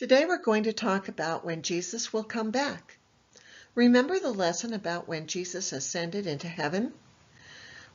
Today we're going to talk about when Jesus will come back. Remember the lesson about when Jesus ascended into heaven?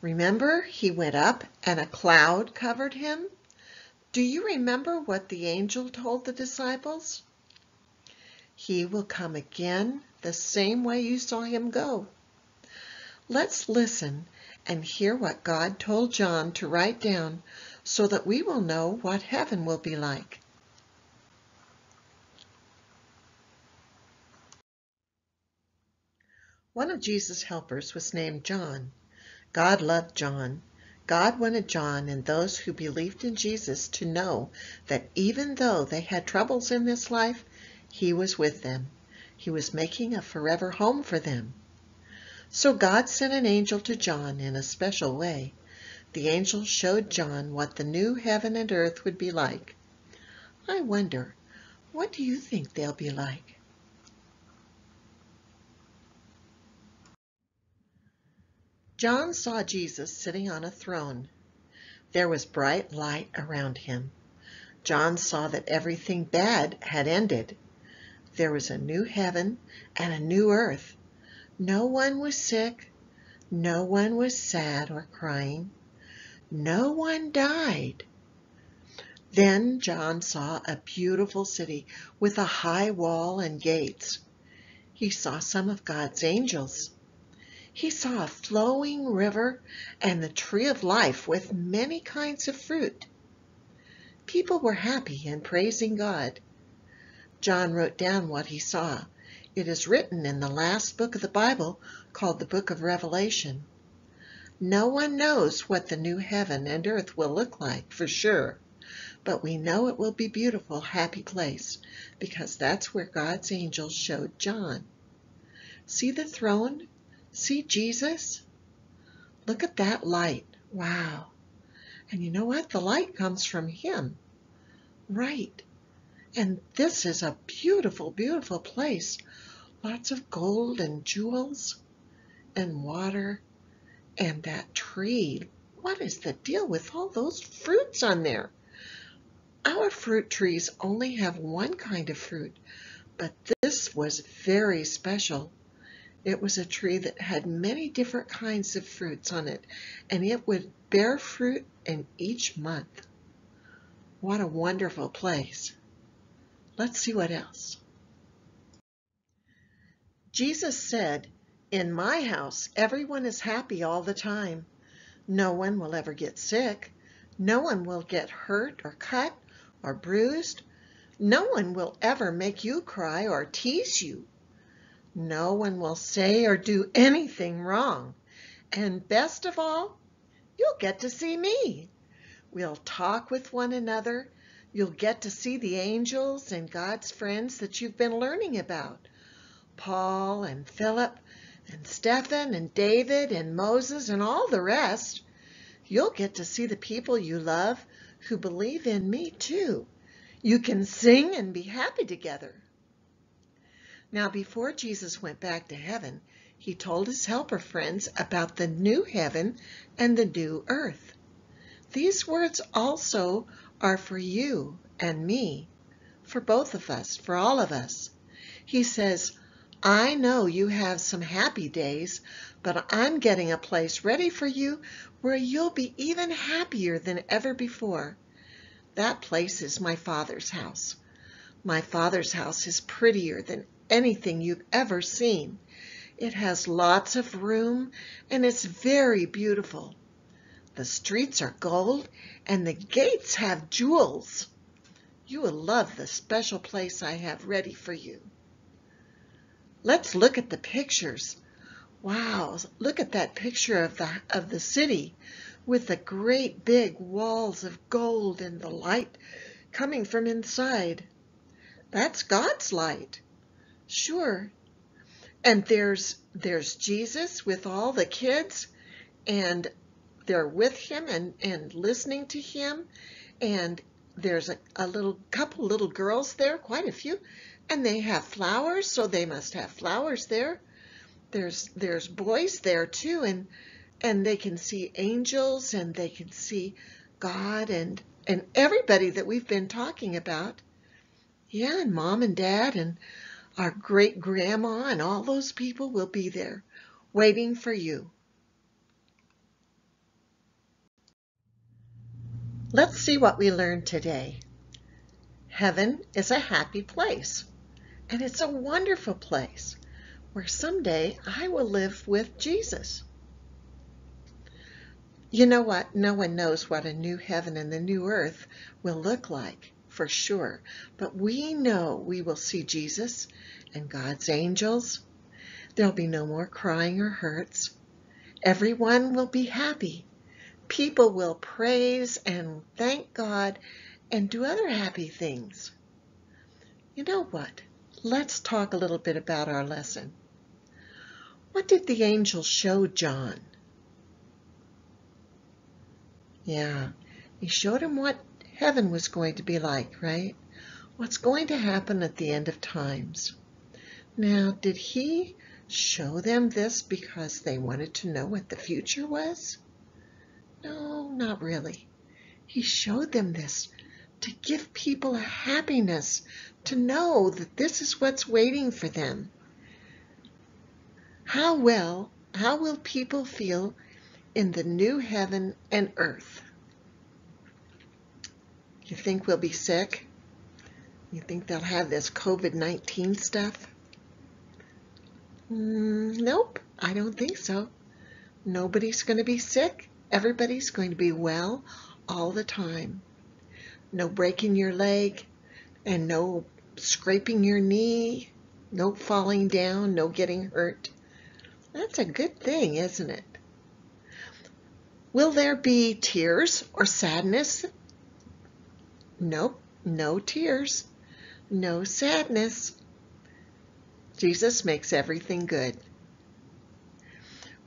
Remember he went up and a cloud covered him? Do you remember what the angel told the disciples? He will come again the same way you saw him go. Let's listen and hear what God told John to write down so that we will know what heaven will be like. One of Jesus' helpers was named John. God loved John. God wanted John and those who believed in Jesus to know that even though they had troubles in this life, he was with them. He was making a forever home for them. So God sent an angel to John in a special way. The angel showed John what the new heaven and earth would be like. I wonder, what do you think they'll be like? John saw Jesus sitting on a throne. There was bright light around him. John saw that everything bad had ended. There was a new heaven and a new earth. No one was sick. No one was sad or crying. No one died. Then John saw a beautiful city with a high wall and gates. He saw some of God's angels. He saw a flowing river and the tree of life with many kinds of fruit. People were happy and praising God. John wrote down what he saw. It is written in the last book of the Bible, called the Book of Revelation. No one knows what the new heaven and earth will look like for sure, but we know it will be a beautiful, happy place, because that's where God's angels showed John. See the throne? See Jesus? Look at that light. Wow. And you know what? The light comes from him. Right. And this is a beautiful, beautiful place. Lots of gold and jewels and water and that tree. What is the deal with all those fruits on there? Our fruit trees only have one kind of fruit, but this was very special. It was a tree that had many different kinds of fruits on it, and it would bear fruit in each month. What a wonderful place. Let's see what else. Jesus said, "In my house, everyone is happy all the time. No one will ever get sick. No one will get hurt or cut or bruised. No one will ever make you cry or tease you. No one will say or do anything wrong. And best of all, you'll get to see me. We'll talk with one another. You'll get to see the angels and God's friends that you've been learning about. Paul and Philip and Stephen and David and Moses and all the rest. You'll get to see the people you love who believe in me too. You can sing and be happy together." Now, before Jesus went back to heaven, he told his helper friends about the new heaven and the new earth. These words also are for you and me, for both of us, for all of us. He says, "I know you have some happy days, but I'm getting a place ready for you where you'll be even happier than ever before. That place is my Father's house. My Father's house is prettier than anything you've ever seen. It has lots of room and it's very beautiful. The streets are gold and the gates have jewels. You will love the special place I have ready for you." Let's look at the pictures. Wow, look at that picture of the city with the great big walls of gold and the light coming from inside. That's God's light. Sure. And there's Jesus with all the kids, and they're with him and listening to him, and there's a couple little girls there, quite a few, and they have flowers, so they must have flowers there. There's boys there too, and they can see angels and they can see God and everybody that we've been talking about. Yeah, and Mom and Dad and our great grandma and all those people will be there waiting for you. Let's see what we learned today. Heaven is a happy place, and it's a wonderful place where someday I will live with Jesus. You know what? No one knows what a new heaven and the new earth will look like, for sure. But we know we will see Jesus and God's angels. There'll be no more crying or hurts. Everyone will be happy. People will praise and thank God and do other happy things. You know what? Let's talk a little bit about our lesson. What did the angel show John? Yeah, he showed him what heaven was going to be like, right? What's going to happen at the end of times. Now, did he show them this because they wanted to know what the future was? No, not really. He showed them this to give people a happiness, to know that this is what's waiting for them. How will people feel in the new heaven and earth? You think we'll be sick? You think they'll have this COVID-19 stuff? Nope, I don't think so. Nobody's going to be sick. Everybody's going to be well all the time. No breaking your leg and no scraping your knee, no falling down, no getting hurt. That's a good thing, isn't it? Will there be tears or sadness? Nope, no tears, no sadness. Jesus makes everything good.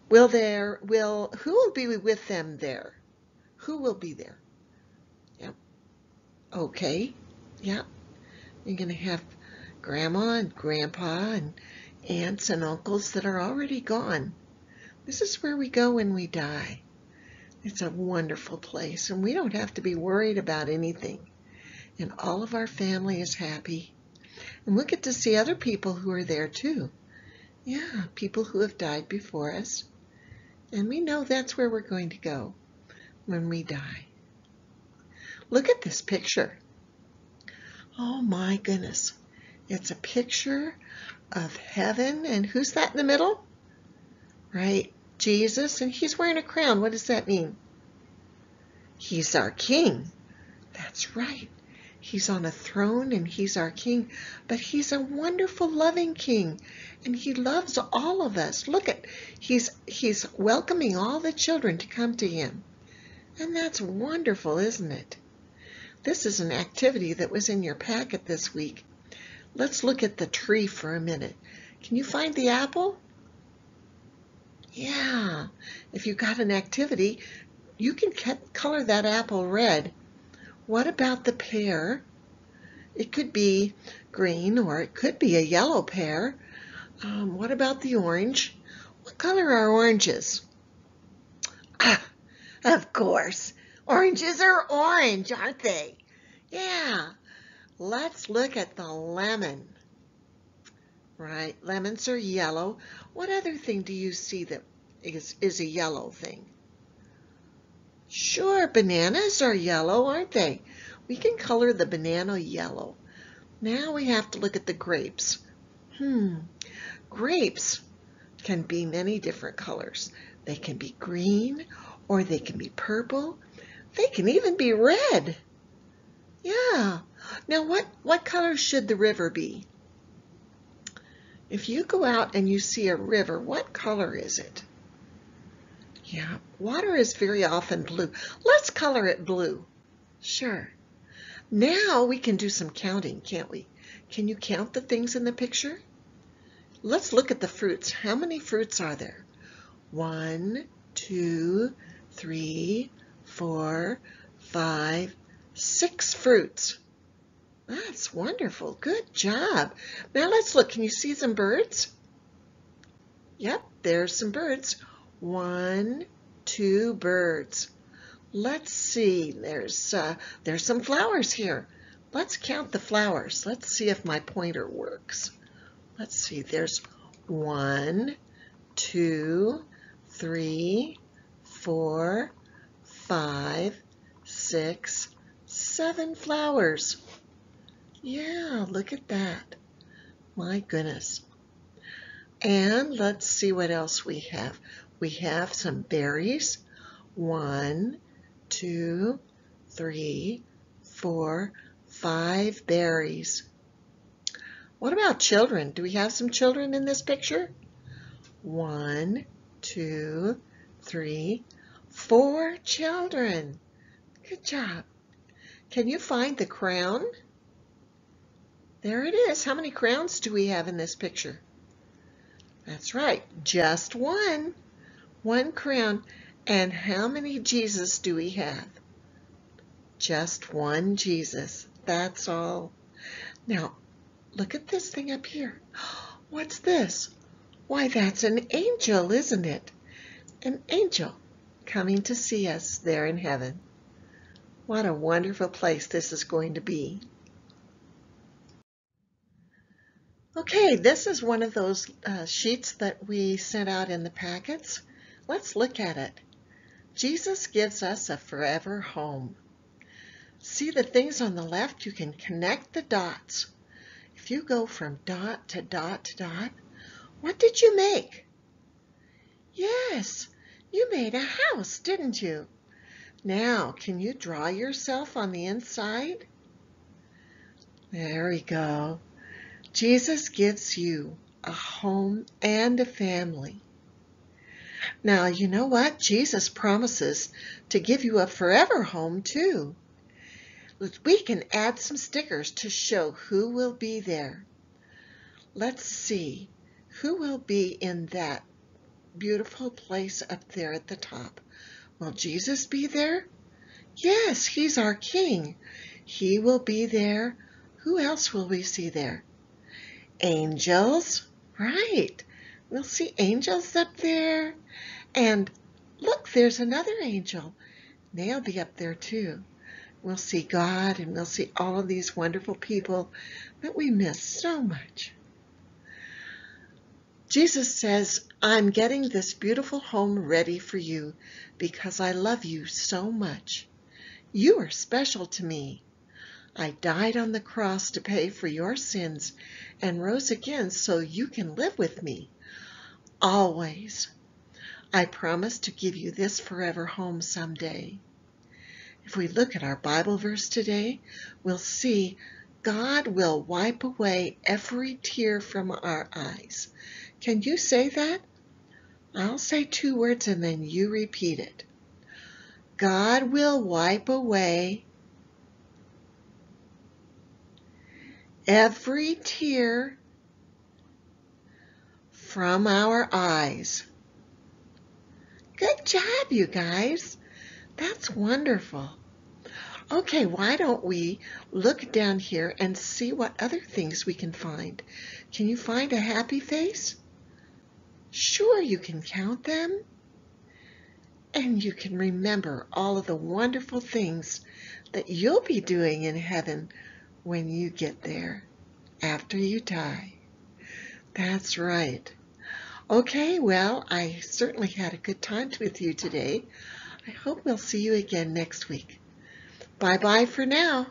Who will be with them there? Who will be there? Yep. Okay. Yep. You're going to have grandma and grandpa and aunts and uncles that are already gone. This is where we go when we die. It's a wonderful place, and we don't have to be worried about anything. And all of our family is happy. And we'll get to see other people who are there too. Yeah, people who have died before us. And we know that's where we're going to go when we die. Look at this picture. Oh my goodness. It's a picture of heaven. And who's that in the middle? Right, Jesus. And he's wearing a crown. What does that mean? He's our king. That's right. He's on a throne and he's our king, but he's a wonderful, loving king, and he loves all of us. Look at, he's welcoming all the children to come to him, and that's wonderful, isn't it? This is an activity that was in your packet this week. Let's look at the tree for a minute. Can you find the apple? Yeah, if you got an activity, you can color that apple red. What about the pear? It could be green or it could be a yellow pear. What about the orange? What color are oranges? Ah, of course. Oranges are orange, aren't they? Yeah. Let's look at the lemon. Right, lemons are yellow. What other thing do you see that is a yellow thing? Sure, bananas are yellow, aren't they? We can color the banana yellow. Now we have to look at the grapes. Grapes can be many different colors. They can be green, or they can be purple. They can even be red. Yeah. Now what color should the river be? If you go out and you see a river, what color is it? Yeah, water is very often blue. Let's color it blue. Sure. Now we can do some counting, can't we? Can you count the things in the picture? Let's look at the fruits. How many fruits are there? 1, 2, 3, 4, 5, 6 fruits. That's wonderful. Good job. Now let's look. Can you see some birds? Yep, there's some birds. 1, 2 birds. Let's see. There's some flowers here. Let's count the flowers. Let's see if my pointer works. Let's see, there's 1, 2, 3, 4, 5, 6, 7 flowers. Yeah, look at that. My goodness. And let's see what else we have. We have some berries. 1, 2, 3, 4, 5 berries. What about children? Do we have some children in this picture? 1, 2, 3, 4 children. Good job. Can you find the crown? There it is. How many crowns do we have in this picture? That's right, just one. One crown. And how many Jesus do we have? Just one Jesus. That's all. Now, look at this thing up here. What's this? Why, that's an angel, isn't it? An angel coming to see us there in heaven. What a wonderful place this is going to be. Okay, this is one of those sheets that we sent out in the packets. Let's look at it. Jesus gives us a forever home. See the things on the left? You can connect the dots. If you go from dot to dot to dot, what did you make? Yes, you made a house, didn't you? Now, can you draw yourself on the inside? There we go. Jesus gives you a home and a family. Now, you know what? Jesus promises to give you a forever home, too. We can add some stickers to show who will be there. Let's see who will be in that beautiful place up there at the top. Will Jesus be there? Yes, he's our King. He will be there. Who else will we see there? Angels. Right. We'll see angels up there. And look, there's another angel. They'll be up there too. We'll see God, and we'll see all of these wonderful people that we miss so much. Jesus says, I'm getting this beautiful home ready for you because I love you so much. You are special to me. I died on the cross to pay for your sins and rose again so you can live with me. Always. I promise to give you this forever home someday. If we look at our Bible verse today, we'll see God will wipe away every tear from our eyes. Can you say that? I'll say 2 words and then you repeat it. God will wipe away every tear from our eyes. Good job, you guys. That's wonderful. Okay, why don't we look down here and see what other things we can find? Can you find a happy face? Sure, you can count them. And you can remember all of the wonderful things that you'll be doing in heaven when you get there, after you die. That's right. Okay, well, I certainly had a good time with you today. I hope we'll see you again next week. Bye-bye for now.